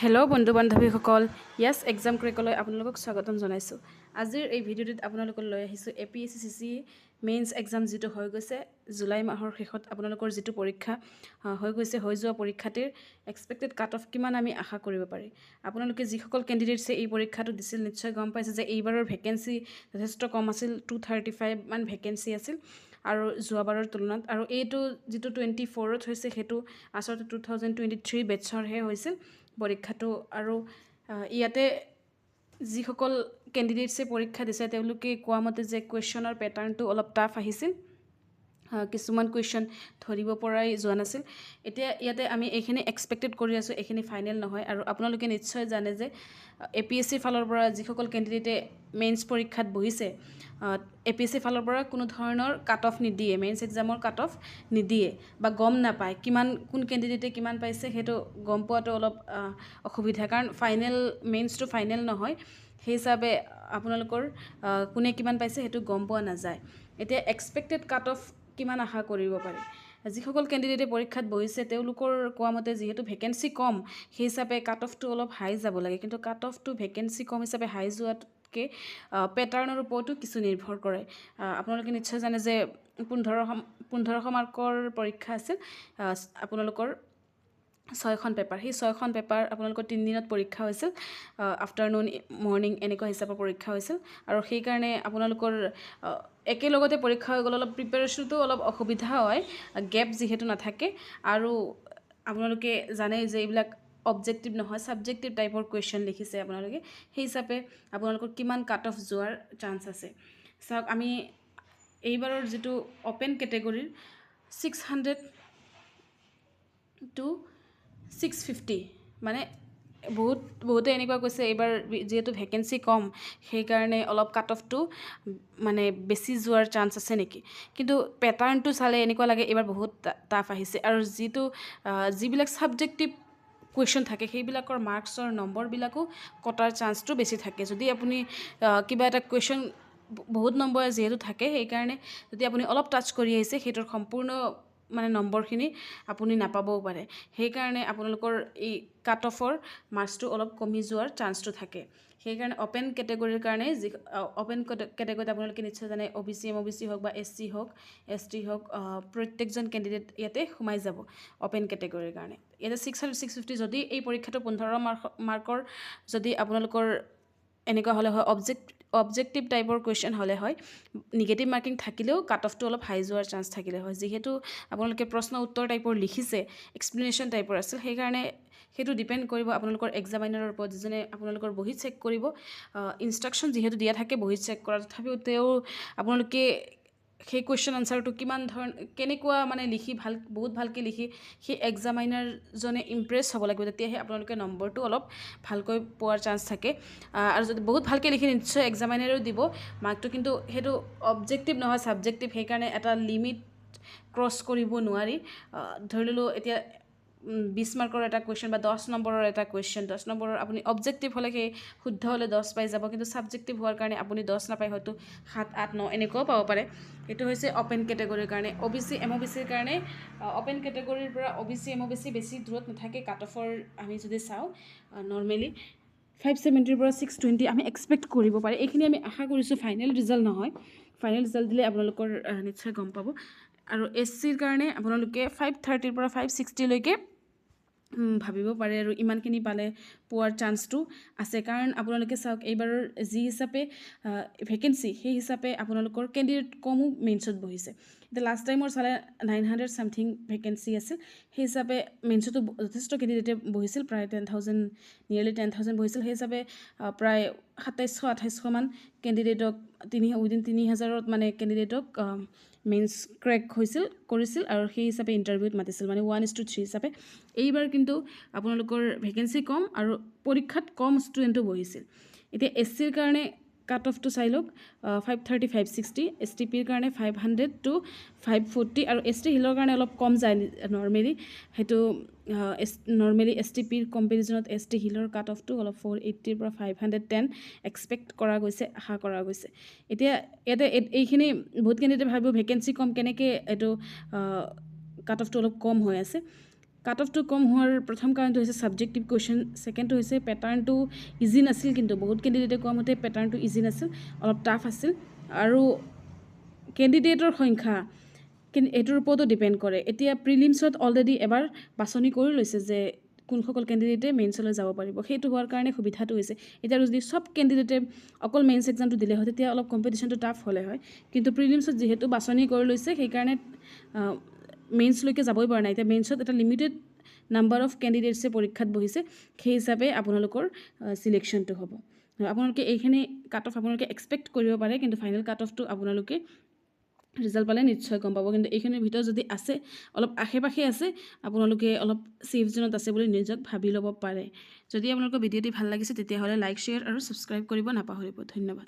Hello' বন্ধু বান্ধৱীসকল য়েছ exam ক্ৰেকলৈ আপোনালোকক স্বাগতম জনাইছোঁ। আজিৰ এই ভিডিঅ'টোত আপোনালোকক লৈ আহিছোঁ APSC মেইনছ এক্সাম যিটো হৈ গৈছে জুলাই মাহৰ শেষত আপোনালোকৰ যিটো পৰীক্ষা হৈ যোৱা পৰীক্ষাটিৰ এক্সপেক্টেড কাট অফ কিমান আমি আশা কৰিব পাৰি। আপোনালোকে যিসকল কেণ্ডিডেটছে এই পৰীক্ষাটো দিছিল নিশ্চয় গম পাইছে যে এইবাৰৰ ভেকেঞ্চি যথেষ্ট কম আছিল, 235 মান ভেকেঞ্চি আছিল আৰু যোৱাবাৰৰ তুলনাত। আৰু এইটো যিটো 24ত হৈছে সেইটো আচলতে 2023 বেটছৰহে হৈছিল পৰীক্ষাটো। আৰু ইয়াতে যিসকল কেণ্ডিডেটছে পৰীক্ষা দিছে তেওঁলোকে কোৱা মতে যে কুৱেশ্যনৰ পেটাৰ্ণটো অলপ টাফ আহিছিল, কিছুমান কুৱেশ্যন ধৰিব পৰাই যোৱা নাছিল। এতিয়া ইয়াতে আমি এইখিনি এক্সপেক্টেড কৰি আছোঁ, এইখিনি ফাইনেল নহয়। আৰু আপোনালোকে নিশ্চয় জানে যে APSCৰ ফালৰ পৰা যিসকল কেণ্ডিডেটে মেইনছ পৰীক্ষাত বহিছে APSCৰ ফালৰ পৰা কোনো ধৰণৰ কাট অফ নিদিয়ে, মেইনছ এক্সামৰ কাট অফ নিদিয়ে বা গম নাপায় কোন কেণ্ডিডেটে কিমান পাইছে সেইটো গম পোৱাটো অলপ অসুবিধা, কাৰণ মেইনছটো ফাইনেল নহয়, সেই হিচাপে আপোনালোকৰ কোনে কিমান পাইছে সেইটো গম পোৱা নাযায়। এতিয়া এক্সপেক্টেড কাট অফ কিমান আশা কৰিব পাৰি। যিসকল কেণ্ডিডেটে পৰীক্ষাত বহিছে তেওঁলোকৰ কোৱা মতে যিহেতু ভেকেঞ্চি কম সেই হিচাপে কাট অফটো অলপ হাই যাব লাগে, কিন্তু কাট অফটো ভেকেঞ্চি কম হিচাপে হাই যোৱাতকৈ পেটাৰ্ণৰ ওপৰতো কিছু নিৰ্ভৰ কৰে। আপোনালোকে নিশ্চয় জানে যে 1500 মাৰ্কৰ পৰীক্ষা আছিল আপোনালোকৰ 6খন পেপাৰ। সেই 6খন পেপাৰ আপোনালোকৰ 3 দিনত পৰীক্ষা হৈছিল, আফটাৰনুন মৰ্ণিং এনেকুৱা হিচাপৰ পৰীক্ষা হৈছিল। আৰু সেইকাৰণে আপোনালোকৰ একেলগতে পৰীক্ষা হৈ গ'লে অলপ প্ৰিপেৰেশ্যনটো অলপ অসুবিধা হয়, গেপ যিহেতু নাথাকে। আৰু আপোনালোকে জানে যে এইবিলাক অবজেক্টিভ নহয়, ছাবজেক্টিভ টাইপৰ কুৱেশ্যন লিখিছে আপোনালোকে, সেই হিচাপে আপোনালোকৰ কিমান কাট অফ যোৱাৰ চান্স আছে। চাওক, আমি এইবাৰৰ যিটো অ'পেন কেটেগৰীৰ 600 to 650 মানে বহুতে এনেকুৱা কৈছে এইবাৰ যিহেতু ভেকেঞ্চি কম সেইকাৰণে অলপ কাট অফটো মানে বেছি যোৱাৰ চান্স আছে নেকি। কিন্তু পেটাৰ্ণটো চালে এনেকুৱা লাগে এইবাৰ বহুত টাফ আহিছে। আৰু যিবিলাক ছাবজেক্টিভ কুৱেশ্যন থাকে সেইবিলাকৰ মাৰ্কছৰ নম্বৰবিলাকো কটাৰ চান্সটো বেছি থাকে। যদি আপুনি কিবা এটা কুৱেশ্যন বহুত নম্বৰ যিহেতু থাকে সেইকাৰণে যদি আপুনি অলপ টাচ কৰি আহিছে সেইটোৰ সম্পূৰ্ণ মানে নম্বৰখিনি আপুনি নাপাবও পাৰে। সেইকাৰণে আপোনালোকৰ এই কাট অফৰ মাৰ্কছটো অলপ কমি যোৱাৰ চান্সটো থাকে। সেইকাৰণে অ'পেন কেটেগৰীৰ কাৰণে অ'পেন কেটেগৰীত আপোনালোকে নিশ্চয় জানে OBC MOBC হওক বা SC হওক ST হওক প্ৰত্যেকজন কেণ্ডিডেট ইয়াতে সোমাই যাব অ'পেন কেটেগৰীৰ কাৰণে। ইয়াতে 600 650 যদি এই পৰীক্ষাটো 15 মাৰ্কৰ যদি আপোনালোকৰ এনেকুৱা হ'লে হয়, অবজেক্টিভ টাইপৰ কুৱেশ্যন হ'লে হয়, নিগেটিভ মাৰ্কিং থাকিলেও কাট অফটো অলপ হাই যোৱাৰ চান্স থাকিলে হয়। যিহেতু আপোনালোকে প্ৰশ্ন উত্তৰ টাইপৰ লিখিছে, এক্সপ্লেনেশ্যন টাইপৰ আছিল, সেইকাৰণে সেইটো ডিপেণ্ড কৰিব আপোনালোকৰ এক্সামিনাৰৰ ওপৰত, যিজনে আপোনালোকৰ বহীত চেক কৰিব। ইনষ্ট্ৰাকশ্যন যিহেতু দিয়া থাকে বহীত চেক কৰা, তথাপিও আপোনালোকে সেই কুৱেশ্যন আনচাৰটো কেনেকুৱা মানে লিখি বহুত ভালকৈ লিখি সেই এক্সামিনাৰজনে ইমপ্ৰেছ হ'ব লাগিব, তেতিয়াহে আপোনালোকে নম্বৰটো অলপ ভালকৈ পোৱাৰ চান্স থাকে। আৰু যদি বহুত ভালকৈ লিখি নিশ্চয় এক্সামিনাৰেও দিব মাৰ্কটো, কিন্তু সেইটো অবজেক্টিভ নহয়, ছাবজেক্টিভ, সেইকাৰণে এটা লিমিট ক্ৰছ কৰিব নোৱাৰি। ধৰি ল'লোঁ এতিয়া 20 মাৰ্কৰ এটা কুৱেশ্যন বা 10 নম্বৰৰ এটা কুৱেশ্যন, 10 নম্বৰৰ আপুনি অবজেক্টিভ হ'লে সেই শুদ্ধ হ'লে 10 পাই যাব, কিন্তু ছাবজেক্টিভ হোৱাৰ কাৰণে আপুনি 10 নাপায়, হয়তো 7 8 9 এনেকুৱাও পাব পাৰে। সেইটো হৈছে অ'পেন কেটেগৰীৰ কাৰণে। OBC MOBCৰ কাৰণে অ'পেন কেটেগৰীৰ পৰা OBC MOBC বেছি দূৰত নাথাকে। কাট অফৰ আমি যদি চাওঁ নৰ্মেলি 570ৰ পৰা 620 আমি এক্সপেক্ট কৰিব পাৰি। এইখিনি আমি আশা কৰিছোঁ, ফাইনেল ৰিজাল্ট নহয়, ফাইনেল ৰিজাল্ট দিলে আপোনালোকৰ নিশ্চয় গম পাব। আৰু SCৰ কাৰণে আপোনালোকে 530ৰ পৰা 560লৈকে ভাবিব পাৰে, আৰু ইমানখিনি পালে পোৱাৰ চান্সটো আছে। কাৰণ আপোনালোকে চাওক, এইবাৰৰ যি হিচাপে ভেকেঞ্চি সেই হিচাপে আপোনালোকৰ কেণ্ডিডেট কমো মেইনছত বহিছে। এতিয়া লাষ্ট টাইমৰ চালে 900 ছামথিং ভেকেঞ্চি আছিল, সেই হিচাপে মেইনছতো যথেষ্ট কেণ্ডিডেটে বহিছিল, প্ৰায় 10,000 নিয়েৰলি 10,000 বহিছিল। সেই হিচাপে প্ৰায় 2700-2800 মান কেণ্ডিডেটক উইদিন 3000ত মানে কেণ্ডিডেটক মেইনছ ক্ৰেক কৰিছিল আৰু সেই হিচাপে ইণ্টাৰভিউত মাতিছিল, মানে 1:3 হিচাপে। এইবাৰ কিন্তু আপোনালোকৰ ভেকেঞ্চি কম আৰু পৰীক্ষাত কম ষ্টুডেণ্টো বহিছিল। এতিয়া SCৰ কাৰণে কাট অফটো চাই লওক, 530 560, STPৰ কাৰণে 500 to 540, আৰু ST হিলৰ কাৰণে অলপ কম যায় নৰ্মেলি। সেইটো নৰ্মেলি STPৰ কম্পেৰিজনত ST হিলৰ কাট অফটো অলপ 480ৰ পৰা 510 এক্সপেক্ট কৰা গৈছে, আশা কৰা গৈছে। এতিয়া ইয়াতে এইখিনি বহুত কেণ্ডিডেটে ভাবিব ভেকেঞ্চি কম, কেনেকৈ এইটো কাট অফটো অলপ কম হৈ আছে। কাট অফটো কম হোৱাৰ প্ৰথম কাৰণটো হৈছে ছাবজেক্টিভ কুৱেশ্যন, ছেকেণ্ডটো হৈছে পেটাৰ্ণটো ইজি নাছিল, কিন্তু বহুত কেণ্ডিডেটে কোৱা মতে পেটাৰ্ণটো ইজি নাছিল, অলপ টাফ আছিল। আৰু কেণ্ডিডেটৰ সংখ্যা কিন্তু এইটোৰ ওপৰতো ডিপেণ্ড কৰে। এতিয়া প্ৰিলিমছত অলৰেডি এবাৰ বাছনি কৰি লৈছে যে কোনসকল কেণ্ডিডেটে মেইনছলৈ যাব পাৰিব, সেইটো হোৱাৰ কাৰণে সুবিধাটো হৈছে। এতিয়া যদি চব কেণ্ডিডেটে অকল মেইনছ এক্সামটো দিলে হয় তেতিয়া অলপ কম্পিটিশ্যনটো টাফ হ'লে হয়, কিন্তু প্ৰিলিমছত যিহেতু বাছনি কৰি লৈছে সেইকাৰণে মেইনছলৈকে যাবই পৰা নাই। এতিয়া মেইনছত এটা লিমিটেড নাম্বাৰ অফ কেণ্ডিডেটছে পৰীক্ষাত বহিছে, সেই হিচাপে আপোনালোকৰ চিলেকশ্যনটো হ'ব। আপোনালোকে এইখিনি কাট অফ আপোনালোকে এক্সপেক্ট কৰিব পাৰে, কিন্তু ফাইনেল কাট অফটো আপোনালোকে ৰিজাল্ট পালে নিশ্চয় গম পাব। কিন্তু এইখিনিৰ ভিতৰত যদি আছে, অলপ আশে পাশে আছে, আপোনালোকে অলপ ছেফ জোনত আছে বুলি নিজক ভাবি ল'ব পাৰে। যদি আপোনালোকৰ ভিডিঅ'টি ভাল লাগিছে তেতিয়াহ'লে লাইক, শ্বেয়াৰ আৰু ছাবস্ক্ৰাইব কৰিব নাপাহৰিব। ধন্যবাদ।